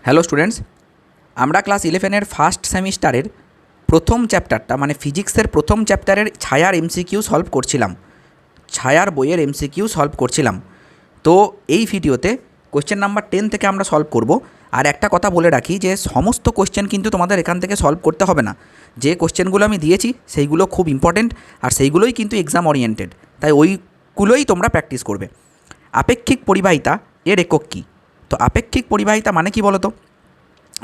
Hello students, আমরা class 11-এর first সেমিস্টারের প্রথম চ্যাপ্টারটা মানে ফিজিক্সের প্রথম চ্যাপ্টারের ছায়ার এমসিকিউ সলভ করছিলাম। ছায়ার বইয়ের এমসিকিউ সলভ করছিলাম। তো এই ভিডিওতে কোশ্চেন নাম্বার 10 থেকে আমরা সলভ করব। আর একটা কথা বলে রাখি যে সমস্ত কোশ্চেন কিন্তু তোমাদের এখান থেকে সলভ করতে হবে না। যে কোশ্চেনগুলো আমি দিয়েছি সেইগুলো খুব ইম্পর্টেন্ট, আর সেইগুলোই কিন্তু এক্সাম ওরিয়েন্টেড, তাই ওইগুলোই তোমরা প্র্যাকটিস করবে। আপেক্ষিক পরিবাহিতা এর একক কী? তো আপেক্ষিক পরিবাহিতা মানে কি বলো তো?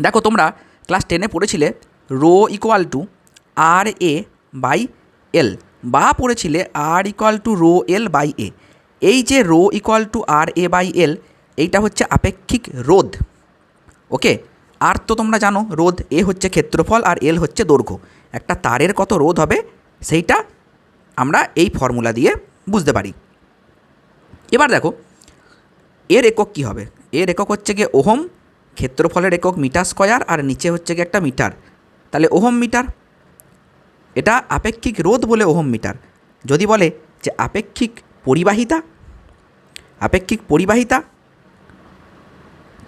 দেখো, তোমরা ক্লাস 10-এ পড়েছিলে rho equal to R A by L, বা পড়েছিলে R equal to rho L by A. এই যে rho equal to R A by L, এইটা হচ্ছে আপেক্ষিক রোধ। ওকে, আর তো তোমরা জানো রোধ, এ হচ্ছে ক্ষেত্রফল আর এল হচ্ছে দৈর্ঘ্য। একটা তারের কত রোধ হবে সেইটা আমরা এই ফর্মুলা দিয়ে বুঝতে পারি। এবার দেখো এর একক কী হবে। এর একক হচ্ছে গিয়ে ওহম, ক্ষেত্রফলের একক মিটার স্কয়ার, আর নিচে হচ্ছে গিয়ে একটা মিটার, তাহলে ওহম মিটার। এটা আপেক্ষিক রোধ বলে ওহম মিটার। যদি বলে যে আপেক্ষিক পরিবাহিতা, আপেক্ষিক পরিবাহিতা,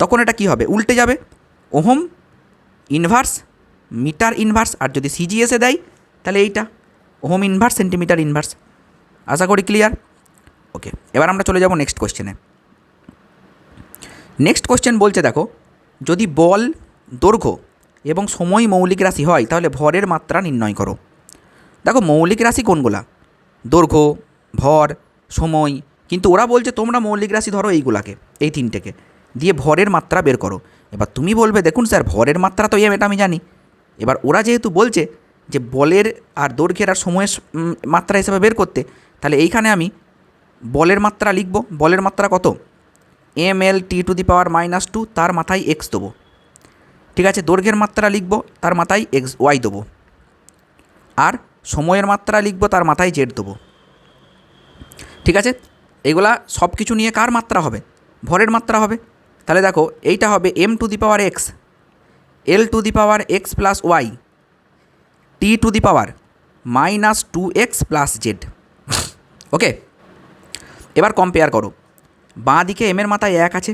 তখন এটা কী হবে? উল্টে যাবে, ওহম ইনভার্স মিটার ইনভার্স, আর যদি সিজিএসে দেয় তাহলে এইটা ওহম ইনভার্স সেন্টিমিটার ইনভার্স। আশা করি ক্লিয়ার। ওকে, এবার আমরা চলে যাব নেক্সট কোশ্চেনে। নেক্সট কোশ্চেন বলছে, দেখো, যদি বল, দৈর্ঘ্য এবং সময় মৌলিক রাশি হয় তাহলে ভরের মাত্রা নির্ণয় করো। দেখো, মৌলিক রাশি কোনগুলা? দৈর্ঘ্য, ভর, সময়। কিন্তু ওরা বলছে তোমরা মৌলিক রাশি ধরো এইগুলাকে, এই তিনটেকে দিয়ে ভরের মাত্রা বের করো। এবার তুমি বলবে, দেখুন স্যার, ভরের মাত্রা তো এটা আমি জানি। এবার ওরা যেহেতু বলছে যে বলের আর দৈর্ঘ্যের আর সময়ের মাত্রা হিসেবে বের করতে, তাহলে এইখানে আমি বলের মাত্রা লিখব। বলের মাত্রা কত? M L T to the power -2, তার মাথায় এক্স দেবো। ঠিক আছে, দৈর্ঘ্যের মাত্রা লিখব, তার মাথায় এক্স ওয়াই দেবো। আর সময়ের মাত্রা লিখব, তার মাথায় জেড দেবো। ঠিক আছে, এগুলা সব কিছু নিয়ে কার মাত্রা হবে? ভরের মাত্রা হবে। তাহলে দেখো, এইটা হবে M to the power x, L to the power X plus Y, T to the power -2x plus Z. Okay, এবার কম্পেয়ার করো। বাঁ দিকে এমের মাথায় 1 আছে,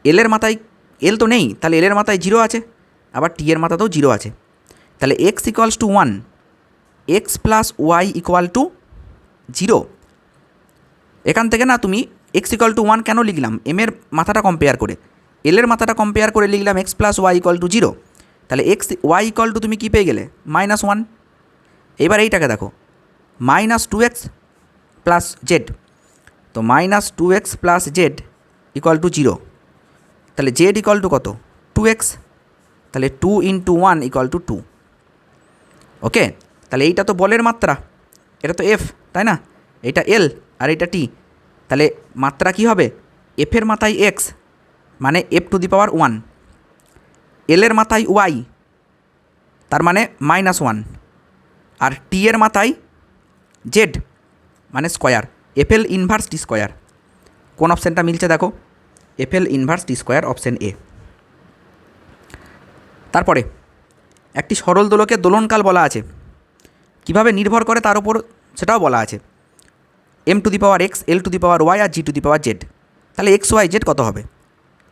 এলের মাথায় এল তো নেই, তাহলে এলের মাথায় 0 আছে, আবার টি এর মাথাতেও 0 আছে। তাহলে x equals to 1, x plus y equal to 0। এখান থেকে না তুমি এক্স ইকুয়াল টু 1 কেন লিখলাম? এমের মাথাটা কম্পেয়ার করে, এলের মাথাটা কম্পেয়ার করে লিখলাম x plus y equal to 0। তাহলে এক্স ওয়াই ইকুয়াল টু তুমি কী পেয়ে গেলে? -1। এবার এইটাকে দেখো, -2x প্লাস জেড, তো -2x plus Z equal to 0। তাহলে জেড ইকুয়াল টু কত? 2x। তাহলে 2 × 1 ইকুয়াল টু 2। ওকে, তাহলে এইটা তো বলের মাত্রা, এটা তো এফ, তাই না? এটা এল আর এটা টি। তাহলে মাত্রা কি হবে? এফের মাথায় এক্স মানে এফ টু দি পাওয়ার 1, এলের মাথায় ওয়াই তার মানে -1, আর টি এর মাথায় জেড মানে স্কোয়ার, এফএল ইনভার্স টি স্কোয়ার। কোন অপশানটা মিলছে দেখো? FL inverse T square, option A. তারপরে একটি সরল দোলকের দোলনকাল বলা আছে, কিভাবে নির্ভর করে তার উপর সেটাও বলা আছে। M to the power x, L to the power y, আর G to the power z. তাহলে এক্স ওয়াই জেড কত হবে?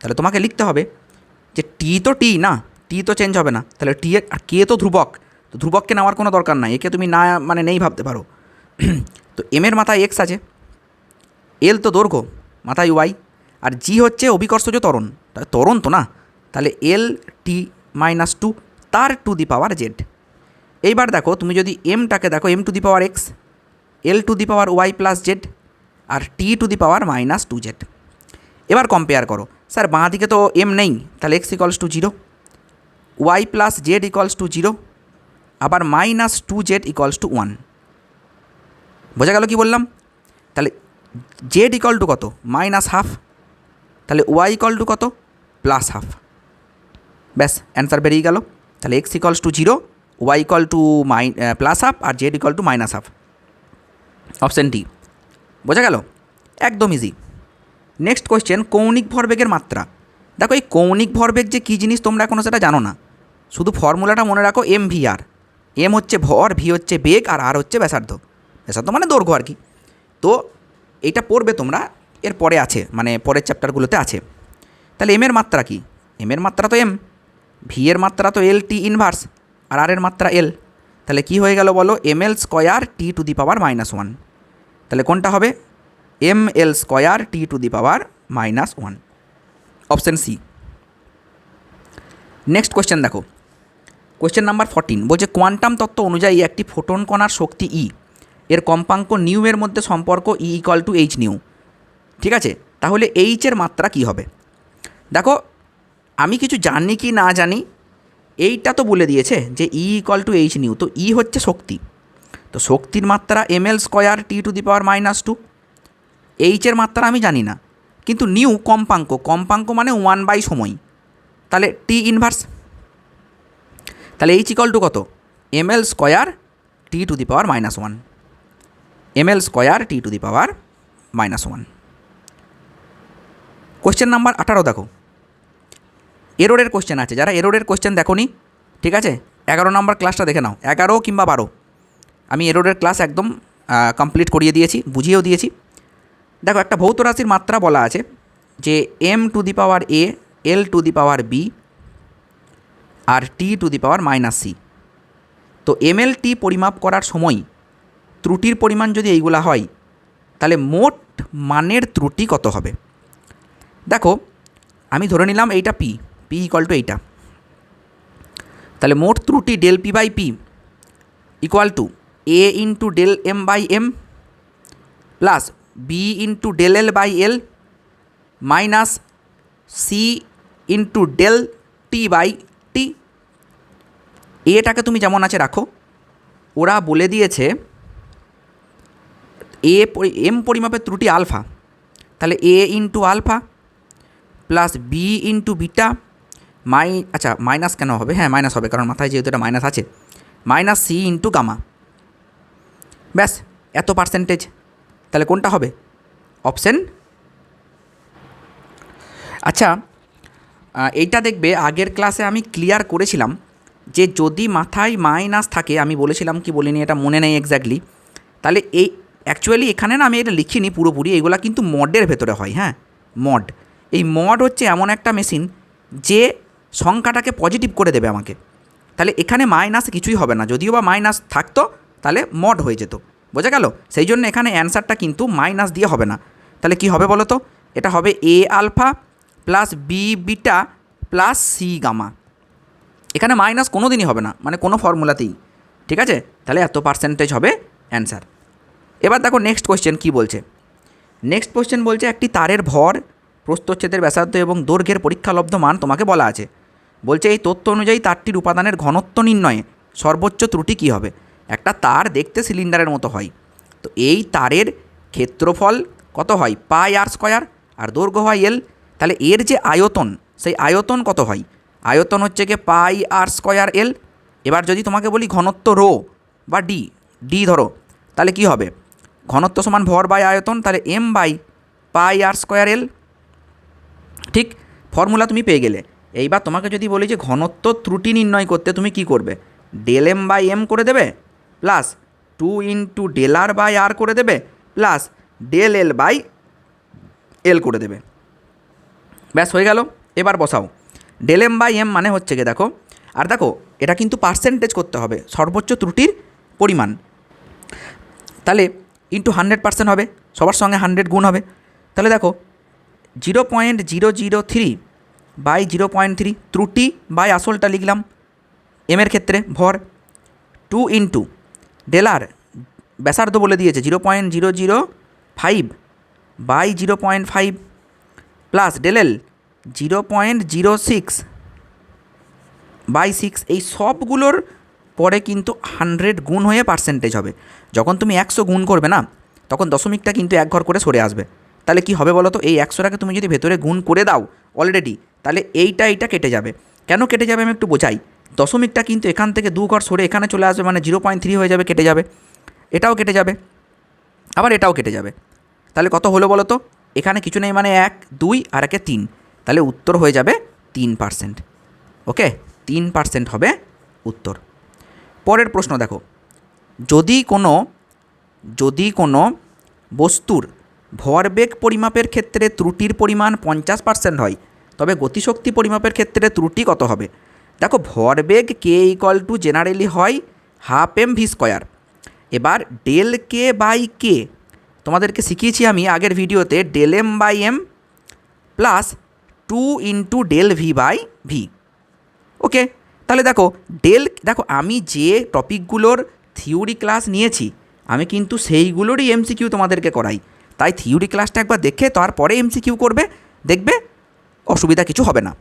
তাহলে তোমাকে লিখতে হবে যে টি তো টি না, টি তো চেঞ্জ হবে না, তাহলে টি এর, আর কে তো ধ্রুবক, তো ধ্রুবককে নেওয়ার কোনো দরকার নাই, একে তুমি না মানে নেই ভাবতে পারো। তো এমের মাথায় এক্স আছে, এল তো দৈর্ঘ্য, মাথায় ওয়াই, আর জি হচ্ছে অভিকর্ষজ ত্বরণ, ত্বরণ তো না, তাহলে এল টি -2 তার টু দি পাওয়ার জেড। এইবার দেখো, তুমি যদি এমটাকে দেখো, M to the power x, L to the power y plus z, আর T to the power -2z। এবার কম্পেয়ার করো। স্যার, বাঁ দিকে তো এম নেই, তাহলে x equals to 0, y plus z equals to 0, আবার -2z ইকুয়ালস টু 1। বোঝা গেল কি বললাম? তাহলে জেড ইকুয়াল টু কত? -1/2, তাহলে ওয়াই ইকুয়াল টু কত? +1/2। ব্যাস, অ্যান্সার বেরিয়ে গেল। তাহলে x equals to 0, y equal to +1/2, আর z equal to -1/2। Option D. বোঝা গেল? একদম ইজি। নেক্সট কোয়েশ্চেন, কৌণিক ভরবেগের মাত্রা। দেখো, এই কৌণিক ভরবেগ যে কী জিনিস তোমরা এখনও সেটা জানো না, শুধু ফর্মুলাটা মনে রাখো, এম ভি আর। এম হচ্ছে ভর, ভি হচ্ছে বেগ, আর আর হচ্ছে ব্যাসার্ধ। ব্যাসার্ধ মানে দৈর্ঘ্য আর কি। তো এইটা পড়বে তোমরা, এর পরে আছে, মানে পরের চ্যাপ্টারগুলোতে আছে। তাহলে এমের মাত্রা কি? এম এর মাত্রা তো এম, ভি এর মাত্রা তো এল টি ইনভার্স, আর আর এর মাত্রা এল। তাহলে কি হয়ে গেল বলো, M L square T to the power -1। তাহলে কোনটা হবে, M L square T to the power -1, option C. Next question দেখো, কোয়েশ্চেন নাম্বার 14 বলছে কোয়ান্টাম তত্ত্ব অনুযায়ী একটি ফোটন কণার শক্তি ই এর কম্পাঙ্ক নিউ এর মধ্যে সম্পর্ক ই ইকুয়াল টু এইচ নিউ। ঠিক আছে, তাহলে এইচের মাত্রা কি হবে? দেখো আমি কিছু জানি কি না জানি, এইটা তো বলে দিয়েছে যে E equal to H nu, তো ই হচ্ছে শক্তি, তো শক্তির মাত্রা M L square T to the power -2। এইচের মাত্রা আমি জানি না, কিন্তু নিউ কম্পাঙ্ক, কম্পাঙ্ক মানে 1/, সময়, তাহলে টি ইনভার্স। তাহলে এইচ ইকুয়াল টু কত, M L square T to the power -1, M L square T to the power -1। Question number 18 দেখো, এররের কোয়েশ্চেন আছে, যারা এররের কোয়েশ্চেন দেখো নি, ঠিক আছে, 11 নম্বর ক্লাসটা দেখে নাও, 11 কিংবা 12, আমি এররের ক্লাস একদম কমপ্লিট করিয়ে দিয়েছি, বুঝিয়েও দিয়েছি। দেখো একটা ভৌত রাশির মাত্রা বলা আছে যে M to the power a, L to the power b, আর T to the power -c। তো এম এল টি পরিমাপ করার সময় ত্রুটির পরিমাণ যদি এইগুলা হয়, তাহলে মোট মানের ত্রুটি কত হবে? দেখো আমি ধরে নিলাম এইটা পি, পি ইকুয়াল টু এইটা, তাহলে মোট ত্রুটি del P by P equal to A into del M by M plus B into del L by L minus C into del T by T. এটাকে তুমি যেমন আছে রাখো, ওরা বলে দিয়েছে এম পরিমাপের ত্রুটি আলফা, তাহলে A into alpha plus B into beta আচ্ছা মাইনাস কেন হবে, হ্যাঁ মাইনাস হবে কারণ মাথায় যেহেতু এটা মাইনাস আছে, মাইনাস সি ইন্টু গামা, ব্যাস এত পার্সেন্টেজ। তাহলে কোনটা হবে, অপশান। আচ্ছা এইটা দেখবে আগের ক্লাসে আমি ক্লিয়ার করেছিলাম যে যদি মাথায় মাইনাস থাকে, আমি বলেছিলাম কি বলিনি এটা মনে নেই এক্স্যাক্টলি, তাহলে এই অ্যাকচুয়ালি এখানে না আমি এটা লিখিনি পুরোপুরি, এইগুলা কিন্তু মডের ভেতরে হয়। হ্যাঁ মড, এই মড হচ্ছে এমন একটা মেশিন যে সংখ্যাটাকে পজিটিভ করে দেবে আমাকে, তাহলে এখানে মাইনাস কিছুই হবে না, যদিও বা মাইনাস থাকতো তাহলে মড হয়ে যেত, বোঝা গেল? সেই জন্য এখানে অ্যান্সারটা কিন্তু মাইনাস দিয়ে হবে না। তাহলে কি হবে বলো তো, এটা হবে A alpha plus B beta plus C gamma, এখানে মাইনাস কোনো দিনই হবে না, মানে কোনো ফর্মুলাতেই। ঠিক আছে, তাহলে এত পার্সেন্টেজ হবে অ্যান্সার। এবার দেখো নেক্সট কোয়েশ্চেন কী বলছে। নেক্সট কোয়েশ্চেন বলছে একটি তারের ভর, প্রস্থচ্ছেদের ব্যাসার্ধ এবং দৈর্ঘ্যের পরীক্ষালব্ধ মান তোমাকে বলা আছে। বলছে এই তথ্য অনুযায়ী তারটির উপাদানের ঘনত্ব নির্ণয়ে সর্বোচ্চ ত্রুটি কী হবে? একটা তার দেখতে সিলিন্ডারের মতো হয়, তো এই তারের ক্ষেত্রফল কত হয়, পাই আর স্কোয়ার, আর দৈর্ঘ্য হয় এল, তাহলে এর যে আয়তন, সেই আয়তন কত হয়, আয়তন হচ্ছে কি পাই আর স্কোয়ার এল। এবার যদি তোমাকে বলি ঘনত্ব রো বা ডি, ডি ধরো, তাহলে কি হবে, ঘনত্ব সমান ভর বাই আয়তন, তাহলে M by pi R square L. ঠিক, ফর্মুলা তুমি পেয়ে গেলে। এইবার তোমাকে যদি বলি যে ঘনত্ব ত্রুটি নির্ণয় করতে তুমি কি করবে, ডেল এম বাই এম করে দেবে plus 2 into del R by R করে দেবে plus del L by L করে দেবে, ব্যাস হয়ে গেল। এবার বসাও ডেল এম বাই এম মানে হচ্ছে গিয়ে দেখো, আর দেখো এটা কিন্তু পার্সেন্টেজ করতে হবে, সর্বোচ্চ ত্রুটির পরিমাণ, তাহলে ইন্টু 100% হবে, সবার সঙ্গে 100 গুণ হবে, তাহলে দেখো 0.003 বাই 0.3 ত্রুটি বাই আসলটা লিখলাম এমের ক্ষেত্রে ভর, 2 ইন্টু ডেলার ব্যাসার্ধ বলে দিয়েছে 0.005 বাই 0.5 প্লাস ডেলেল 0.06 বাই 6, এই সবগুলোর পরে কিন্তু 100 গুণ হয়ে পার্সেন্টেজ হবে। যখন তুমি 100 গুণ করবে না, তখন দশমিকটা কিন্তু এক ঘর করে সরে আসবে। তাহলে কি হবে বলো তো, এই 100টাকে তুমি যদি ভেতরে গুণ করে দাও অলরেডি, তাহলে এইটা কেটে যাবে। কেন কেটে যাবে আমি একটু বোঝাই, দশমিকটা কিন্তু এখান থেকে 2 ঘর সরে এখানে চলে আসবে, মানে 0.3 হয়ে যাবে, কেটে যাবে, এটাও কেটে যাবে, আবার এটাও কেটে যাবে। তাহলে কত হলো বলো তো, এখানে কিছু নেই, মানে 1 2 আর 1 3, তাহলে উত্তর হয়ে যাবে 3%। ওকে, 3% হবে উত্তর। পরের প্রশ্ন দেখো, যদি কোনো বস্তুর ভরবেগ পরিমাপের ক্ষেত্রে ত্রুটির পরিমাণ 50% হয়, তবে গতিশক্তি পরিমাপের ক্ষেত্রে ত্রুটি কত হবে? দেখো ভরবেগ কে ইকুয়াল টু জেনারেলি হয় হাফ এম ভি স্কোয়ার। এবার ডেল কে বাই কে তোমাদেরকে শিখিয়েছি আমি আগের ভিডিওতে, del M by M plus 2 into del V by V. Okay, তাহলে দেখো আমি যে টপিকগুলোর থিওরি ক্লাস নিয়েছি আমি কিন্তু সেইগুলোরই এমসিকিউ তোমাদেরকে করাই। তাই থিওরি ক্লাসটা একবার দেখে তারপরে এমসিকিউ করবে, দেখবে অসুবিধা কিছু হবে না।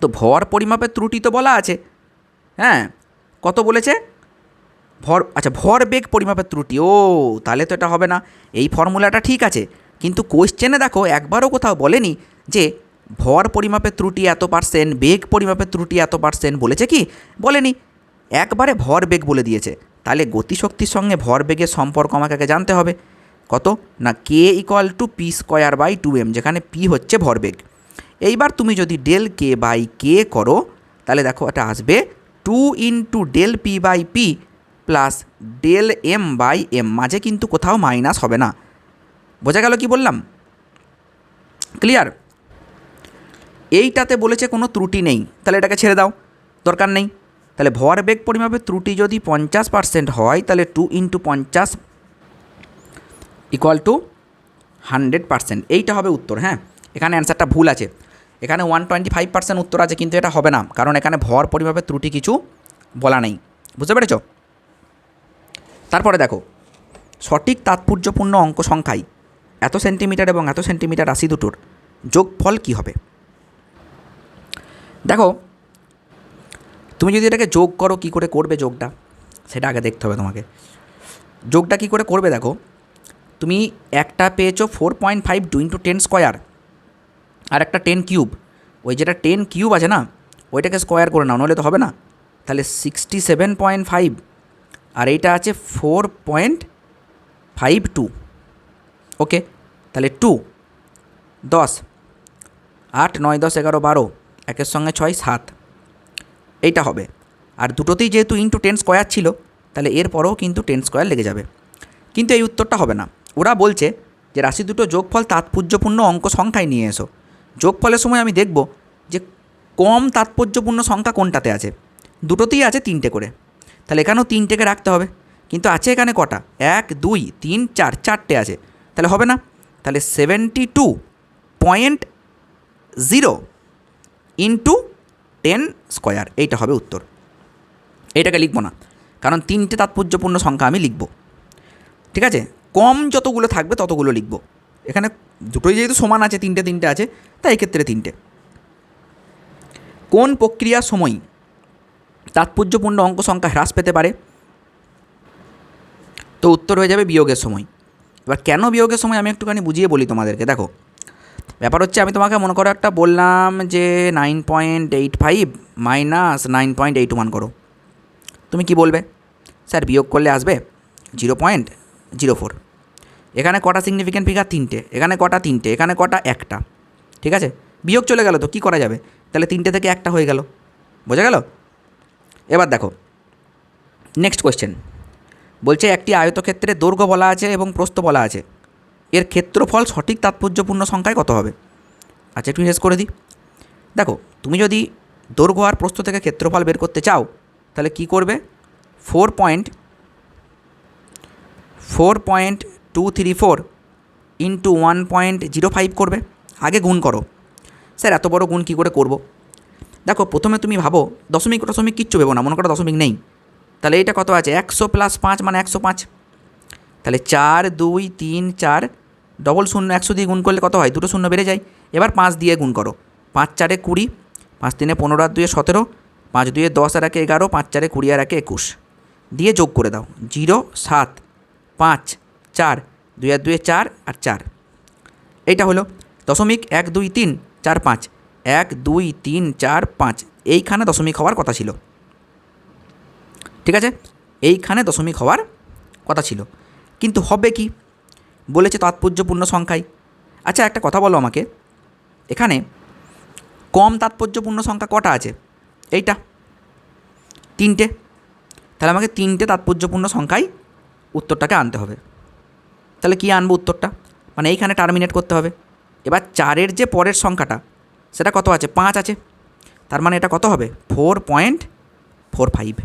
তো ভর পরিমাপের ত্রুটি তো বলা আছে, হ্যাঁ কত বলেছে? ভর বেগ পরিমাপের ত্রুটি। ও তাহলে তো এটা হবে না। এই ফর্মুলাটা ঠিক আছে, কিন্তু কোয়েশ্চেনে দেখো একবারও কোথাও বলেনি যে ভর পরিমাপের ত্রুটি এত পার্সেন্ট, বেগ পরিমাপের ত্রুটি এত পার্সেন্ট, বলেছে কি? বলেনি, একবারে ভর বেগ বলে দিয়েছে। তাহলে গতিশক্তির সঙ্গে ভর বেগের সম্পর্ক আমাকে আগে জানতে হবে। কত না, K equal to P square by 2m, যেখানে পি হচ্ছে ভরবেগ। এইবার তুমি যদি ডেল কে বাই কে করো তাহলে দেখো এটা আসবে 2 into del P by P plus del M by M, মাঝে কিন্তু কোথাও মাইনাস হবে না। বোঝা গেল কি বললাম? ক্লিয়ার? এইটাতে বলেছে কোনো ত্রুটি নেই, তাহলে এটাকে ছেড়ে দাও, দরকার নেই। তাহলে ভরবেগ পরিমাপের ত্রুটি যদি 50% হয় তাহলে 2 ইন্টু 50 ইকুয়াল টু 100%, এইটা হবে উত্তর। হ্যাঁ, এখানে অ্যান্সারটা ভুল আছে, এখানে 125% উত্তর আছে, কিন্তু এটা হবে না, কারণ এখানে ভর পরিমাপের ত্রুটি কিছু বলা নেই। বুঝতে পেরেছ? তারপরে দেখো সঠিক তাৎপর্যপূর্ণ অঙ্ক সংখ্যায় এত সেন্টিমিটার এবং এত সেন্টিমিটার রাশি দুটোর যোগফল কী হবে? দেখো তুমি যদি এটাকে যোগ করো, কী করে করবে যোগটা সেটা আগে দেখতে হবে তোমাকে। যোগটা কী করে করবে দেখো, তুমি একটা পেয়েছো 4.5 × 10 স্কোয়ার আর একটা 10 কিউব, ওই যেটা 10 কিউব আছে না ওইটাকে স্কোয়ার করে নাও, নাহলে তো হবে না। তাহলে 67.5 আর এইটা আছে 4.52। ওকে, তাহলে 2 10 8 9 10 11 12, একের সঙ্গে 6 7, এইটা হবে। আর দুটোতেই যেহেতু ইন্টু 10 স্কোয়ার ছিল তাহলে এরপরেও কিন্তু 10 স্কোয়ার লেগে যাবে, কিন্তু এই উত্তরটা হবে না। ওরা বলছে যে রাশি দুটো যোগফল তাৎপর্যপূর্ণ অঙ্ক সংখ্যায় নিয়ে এসো। যোগফলের সময় আমি দেখব যে কম তাৎপর্যপূর্ণ সংখ্যা কোনটাতে আছে। দুটোতেই আছে 3টে করে, তাহলে এখানেও 3টেকে রাখতে হবে, কিন্তু আছে এখানে কটা? 1 2 3 4, 4টে আছে, তাহলে হবে না। তাহলে 72.0 ইন্টু 10 স্কোয়ার, এইটা হবে উত্তর। এইটাকে লিখবো না, কারণ 3টে তাৎপর্যপূর্ণ সংখ্যা আমি লিখব। ঠিক আছে, কম যতগুলো থাকবে ততগুলো লিখব। এখানে দুটোই যেহেতু সমান আছে, 3টে আছে, তাই এক্ষেত্রে 3টে। কোন প্রক্রিয়ার সময় তাৎপর্যপূর্ণ অঙ্ক সংখ্যা হ্রাস পেতে পারে? তো উত্তর হয়ে যাবে বিয়োগের সময়। এবার কেন বিয়োগের সময় আমি একটুখানি বুঝিয়ে বলি তোমাদেরকে। দেখো ব্যাপার হচ্ছে, আমি তোমাকে মনে করো একটা বললাম যে 9.85 মাইনাস 9.81 করো, তুমি কি বলবে? স্যার বিয়োগ করলে আসবে 0.04। এখানে কটা সিগনিফিক্যান্ট ফিগার? 3টে। এখানে কটা? 3টে। এখানে কটা? একটা। ঠিক আছে, বিয়োগ চলে গেল তো কী করা যাবে? তাহলে 3টে থেকে একটা হয়ে গেল। বোঝা গেল? এবার দেখো নেক্সট কোয়েশ্চেন বলছে, একটি আয়তক্ষেত্রে দৈর্ঘ্য বলা আছে এবং প্রস্থ বলা আছে, এর ক্ষেত্রফল সঠিক তাৎপর্যপূর্ণ সংখ্যায় কত হবে? আচ্ছা একটু শেষ করে দিই। দেখো তুমি যদি দৈর্ঘ্য আর প্রস্থ থেকে ক্ষেত্রফল বের করতে চাও তাহলে কি করবে? 4.234 ইন্টু 1.05 করবে। আগে গুণ করো। স্যার এত বড় গুণ কী করে করব? দেখো প্রথমে তুমি ভাবো দশমিক টশমিক কিচ্ছু ভেবো না, মনে করো দশমিক নেই। তাহলে এটা কত আছে? 100 + 5 মানে 105। তাহলে 4 2 3 4 ডবল শূন্য 100 দিয়ে গুণ করলে কত হয়? দুটো শূন্য বেড়ে যায়। এবার 5 দিয়ে গুণ করো। 5 4 20, 5 3 15 আর 2 17, 5 2 10 আর 1 11, 5 4 20 আর 1 21 দিয়ে যোগ করে দাও। 0 7 5 4, 2 আর 2 4 আর 4, এইটা হলো দশমিক। 1 2 3 4 5, 1 2 3 4 5, এইখানে দশমিক হওয়ার কথা ছিল। ঠিক আছে, এইখানে দশমিক হওয়ার কথা ছিল, কিন্তু হবে কি? বলেছে তাৎপর্যপূর্ণ সংখ্যায়। আচ্ছা একটা কথা বলো আমাকে, এখানে কম তাৎপর্যপূর্ণ সংখ্যা কটা আছে? এইটা 3টে। তাহলে আমাকে 3টে তাৎপর্যপূর্ণ সংখ্যায় উত্তরটাকে আনতে হবে। তাহলে কী আনবো উত্তরটা? মানে এইখানে টার্মিনেট করতে হবে। এবার 4-এর যে পরের সংখ্যাটা সেটা কত আছে? 5 আছে। তার মানে এটা কত হবে? 4.45।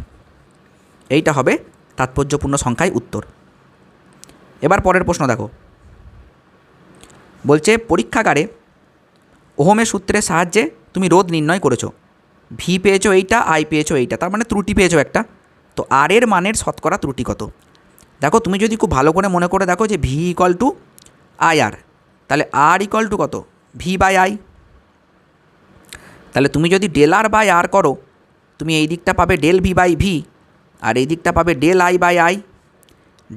এইটা হবে তাৎপর্যপূর্ণ সংখ্যায় উত্তর। এবার পরের প্রশ্ন দেখো, বলছে পরীক্ষাগারে ওহমের সূত্রের সাহায্যে তুমি রোধ নির্ণয় করেছো, ভি পেয়েছো এইটা, আই পেয়েছো এইটা, তার মানে ত্রুটি পেয়েছো একটা। তো আর এর মানের শতকরা ত্রুটি কত? দেখো তুমি যদি খুব ভালো করে মনে করে দেখো যে V equal to I R, তাহলে আর ইকুয়াল টু কত? V by I. তাহলে তুমি যদি ডেল আর বাই আর করো, তুমি এই দিকটা পাবে ডেল ভি বাই ভি, আর এই দিকটা পাবে del I by I.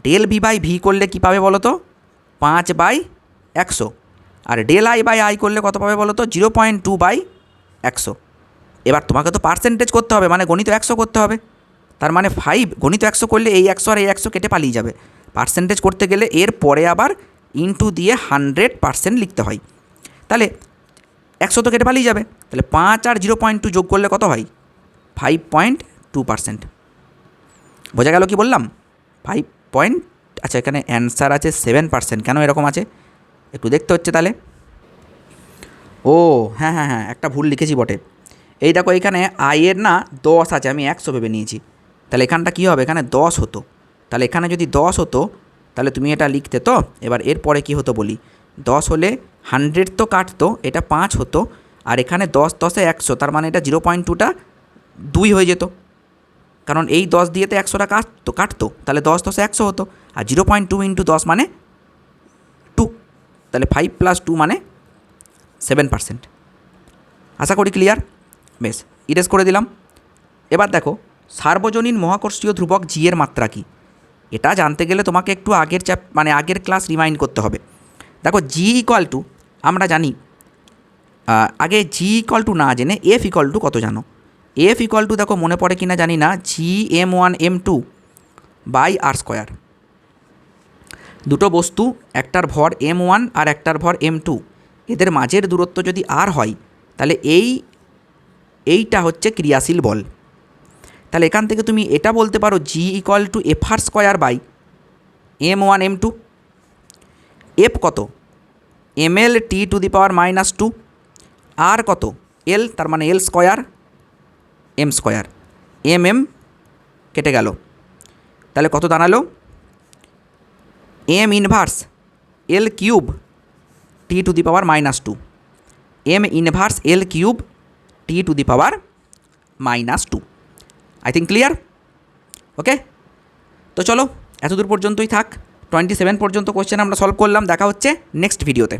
Del V by V করলে কী পাবে বলো তো? 5/100। আর ডেল আই বাই আই করলে কত পাবে বলো তো? 0.2/100। এবার তোমাকে তো পার্সেন্টেজ করতে হবে, মানে গণিত 100 করতে হবে। তার মানে 5 গণিত 100 করলে এই 100 আর এই 100 কেটে পালিয়ে যাবে। পার্সেন্টেজ করতে গেলে এর পরে আবার ইনটু দিয়ে 100% লিখতে হয়। তাহলে 100 তো কেটে পালিয়ে যাবে, তাহলে 5 আর 0.2 যোগ করলে কত হয়? 5.2%। বোঝা গেল কি বললাম? 5 আচ্ছা, এখানে অ্যান্সার আছে 7%। কেন এরকম আছে একটু দেখতে হচ্ছে তাহলে। ও হ্যাঁ হ্যাঁ হ্যাঁ, একটা ভুল লিখেছি বটে। এই দেখো এখানে আয়ের না 10 আছে, আমি 100 ভেবে নিয়েছি। তাহলে এখানটা কী হবে? এখানে 10 হতো। তাহলে এখানে যদি 10 হতো তাহলে তুমি এটা লিখতে তো। এবার এরপরে কী হতো বলি, 10 হলে 100 তো কাটতো, এটা 5 হতো। আর এখানে 10 10-এ 100, তার মানে এটা 0.2টা 2 হয়ে যেত, কারণ এই 10 দিয়েতে 100টা কাটতো। তাহলে 10 10-এ 100 হতো, আর 0.2 ইন্টু 10 মানে 2। তাহলে 5 + 2 মানে 7%। আশা করি ক্লিয়ার। বেশ, ইরেজ করে দিলাম। এবার দেখো সার্বজনীন মহাকর্ষীয় ধ্রুবক জি এর মাত্রা কী? এটা জানতে গেলে তোমাকে একটু আগের ক্লাস রিমাইন্ড করতে হবে। দেখো জি ইকুয়াল টু, আমরা জানি আগে জি ইকুয়াল টু না জেনে এফ ইকুয়াল টু কত জানো? এফ ইকুয়াল টু দেখো মনে পড়ে কিনা জানি না, GM1M2/r²। দুটো বস্তু, একটার ভর M1 আর একটার ভর M2, এদের মাঝের দূরত্ব যদি আর হয় তাহলে এইটা হচ্ছে ক্রিয়াশীল বল। তাহলে এখান থেকে তুমি এটা বলতে পারো জি ইকুয়াল টু FR²/M1M2। এফ কত? mL/T⁻²। আর কত? এল, তার মানে L², M²। কেটে গেল, তাহলে কত দাঁড়ালো? M inverse L³ T⁻²। M inverse L³ T⁻²। I think clear. Okay, তো চলো এতদূর পর্যন্তই থাক। 27 পর্যন্ত কোয়েশ্চেন আমরা সলভ করলাম। দেখা হচ্ছে নেক্সট ভিডিওতে।